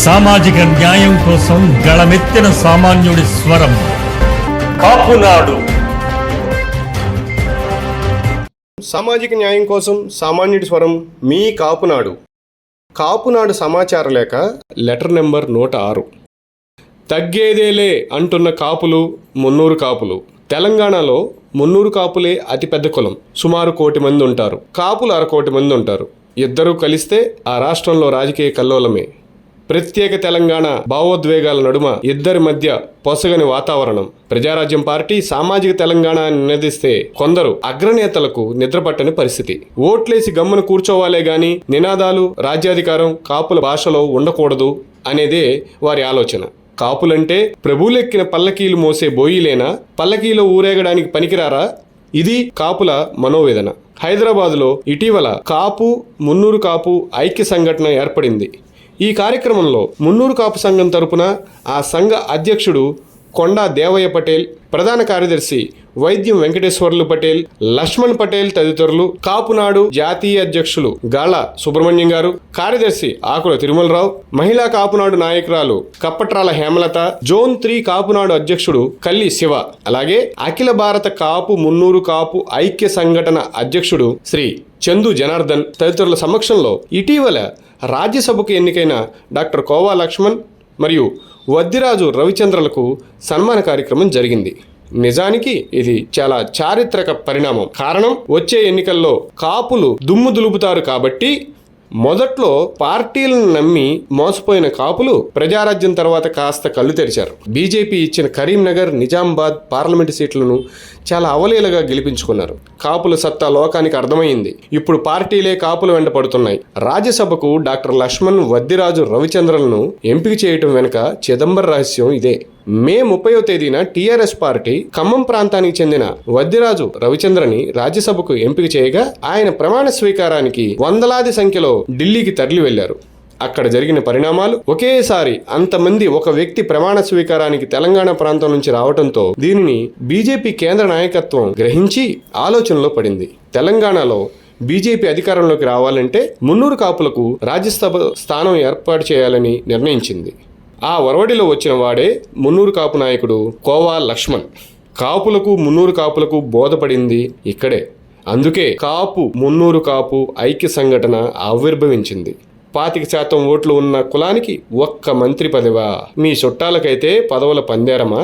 సామాజిక న్యాయం కోసం గళమెత్తిన సామాన్యుడి స్వరం కాపునాడు. సామాజిక న్యాయం కోసం సామాన్యుడి స్వరం మీ కాపునాడు. కాపునాడు సమాచార లేఖ లెటర్ నెంబర్ 106. తగ్గేదేలే అంటున్న కాపులు మున్నూరు కాపులు. తెలంగాణలో మున్నూరు కాపులే అతిపెద్ద కులం. సుమారు 1 కోటి మంది ఉంటారు. కాపులు 1/2 కోటి మంది ఉంటారు. ఇద్దరూ కలిస్తే ఆ రాష్ట్రంలో రాజకీయ కల్లోలమే. ప్రత్యేక తెలంగాణ భావోద్వేగాల నడుమ ఇద్దరి మధ్య పొసగని వాతావరణం. ప్రజారాజ్యం పార్టీ సామాజిక తెలంగాణ నినదిస్తే కొందరు అగ్రనేతలకు నిద్రపట్టని పరిస్థితి. ఓట్లేసి గమ్మున కూర్చోవాలే గాని నినాదాలు రాజ్యాధికారం కాపుల భాషలో ఉండకూడదు అనేదే వారి ఆలోచన. కాపులంటే ప్రభువులెక్కిన పల్లకీలు మోసే బోయిలేనా? పల్లకీలో ఊరేగడానికి పనికిరారా? ఇది కాపుల మనోవేదన. హైదరాబాదులో ఇటీవల కాపు మున్నూరు కాపు ఐక్య సంఘటన ఏర్పడింది. ఈ కార్యక్రమంలో మున్నూరు కాపు సంఘం తరపున ఆ సంఘ అధ్యక్షుడు కొండా దేవయ్య పటేల్, ప్రధాన కార్యదర్శి వైద్యం వెంకటేశ్వర్లు పటేల్, లక్ష్మణ్ పటేల్ తదితరులు, కాపునాడు జాతీయ అధ్యక్షులు గాళ సుబ్రహ్మణ్యం గారు, కార్యదర్శి ఆకుల తిరుమలరావు, మహిళా కాపునాడు నాయకురాలు కప్పట్రాల హేమలత, జోన్ 3 కాపునాడు అధ్యక్షుడు కల్లి శివ, అలాగే అఖిల భారత కాపు మున్నూరు కాపు ఐక్య సంఘటన అధ్యక్షుడు శ్రీ చందు జనార్దన్ తదితరుల సమక్షంలో ఇటీవల రాజ్యసభకు ఎన్నికైన డాక్టర్ కోవా లక్ష్మణ్ మరియు వద్దిరాజు రవిచంద్రలకు సన్మాన కార్యక్రమం జరిగింది. నిజానికి ఇది చాలా చారిత్రక పరిణామం. కారణం, వచ్చే ఎన్నికల్లో కాపులు దుమ్ము దులుపుతారు కాబట్టి మొదట్లో పార్టీలను నమ్మి మోసపోయిన కాపులు ప్రజారాజ్యం తర్వాత కాస్త కళ్ళు తెరిచారు. బీజేపీ ఇచ్చిన కరీంనగర్, నిజామాబాద్ పార్లమెంటు సీట్లను చాలా అవలీలగా గెలిపించుకున్నారు. కాపుల సత్తా లోకానికి అర్థమైంది. ఇప్పుడు పార్టీలే కాపుల వెంట పడుతున్నాయి. రాజ్యసభకు డాక్టర్ లక్ష్మణ్, వద్దిరాజు రవిచంద్రలను ఎంపిక చేయటం వెనుక చిదంబర రహస్యం ఇదే. మే 30వ తేదీన టీఆర్ఎస్ పార్టీ ఖమ్మం ప్రాంతానికి చెందిన వద్దిరాజు రవిచంద్రని రాజ్యసభకు ఎంపిక చేయగా ఆయన ప్రమాణ స్వీకారానికి వందలాది సంఖ్యలో ఢిల్లీకి తరలి వెళ్లారు. అక్కడ జరిగిన పరిణామాలు, ఒకేసారి అంతమంది ఒక వ్యక్తి ప్రమాణ స్వీకారానికి తెలంగాణ ప్రాంతం నుంచి రావడంతో దీనిని బీజేపీ కేంద్ర నాయకత్వం గ్రహించి ఆలోచనలో పడింది. తెలంగాణలో బీజేపీ అధికారంలోకి రావాలంటే మున్నూరు కాపులకు రాజ్యసభ స్థానం ఏర్పాటు చేయాలని నిర్ణయించింది. ఆ ఒరవడిలో వచ్చిన వాడే మున్నూరు కాపు నాయకుడు కోవా లక్ష్మణ్. కాపులకు మున్నూరు కాపులకు బోధపడింది ఇక్కడే. అందుకే కాపు మున్నూరు కాపు ఐక్య సంఘటన ఆవిర్భవించింది. 25% ఓట్లు ఉన్న కులానికి ఒక్క మంత్రి పదవా? మీ చుట్టాలకైతే పదవుల పందేరమా?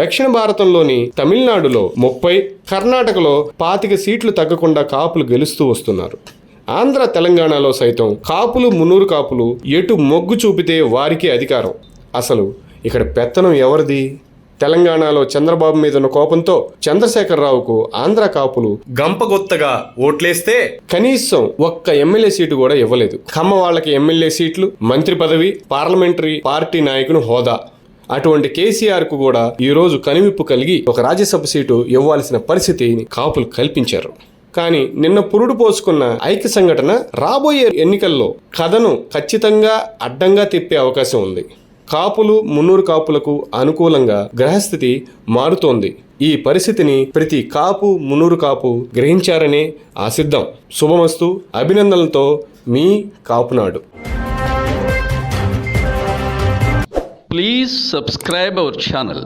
దక్షిణ భారతంలోని తమిళనాడులో 30, కర్ణాటకలో 25 సీట్లు తగ్గకుండా కాపులు గెలుస్తూ వస్తున్నారు. ఆంధ్ర, తెలంగాణలో సైతం కాపులు మున్నూరు కాపులు ఎటు మొగ్గు చూపితే వారికే అధికారం. అసలు ఇక్కడ పెత్తనం ఎవరిది? తెలంగాణలో చంద్రబాబు మీద ఉన్న కోపంతో చంద్రశేఖరరావుకు ఆంధ్ర కాపులు గంపగొత్తగా ఓట్లేస్తే కనీసం ఒక్క ఎమ్మెల్యే సీటు కూడా ఇవ్వలేదు. కమ్మ వాళ్ళకి ఎమ్మెల్యే సీట్లు, మంత్రి పదవి, పార్లమెంటరీ పార్టీ నాయకుని హోదా. అటువంటి కేసీఆర్ కు కూడా ఈరోజు కనువిప్పు కలిగి ఒక రాజ్యసభ సీటు ఇవ్వాల్సిన పరిస్థితిని కాపులు కల్పించారు. కానీ నిన్న పురుడు పోసుకున్న ఐక్య సంఘటన రాబోయే ఎన్నికల్లో కథను ఖచ్చితంగా అడ్డంగా తిప్పే అవకాశం ఉంది. కాపులు మున్నూరు కాపులకు అనుకూలంగా గ్రహస్థితి మారుతోంది. ఈ పరిస్థితిని ప్రతి కాపు మున్నూరు కాపు గ్రహించారనే ఆశిద్దాం. శుభమస్తు. అభినందనలతో మీ Kapunadu. Please subscribe our channel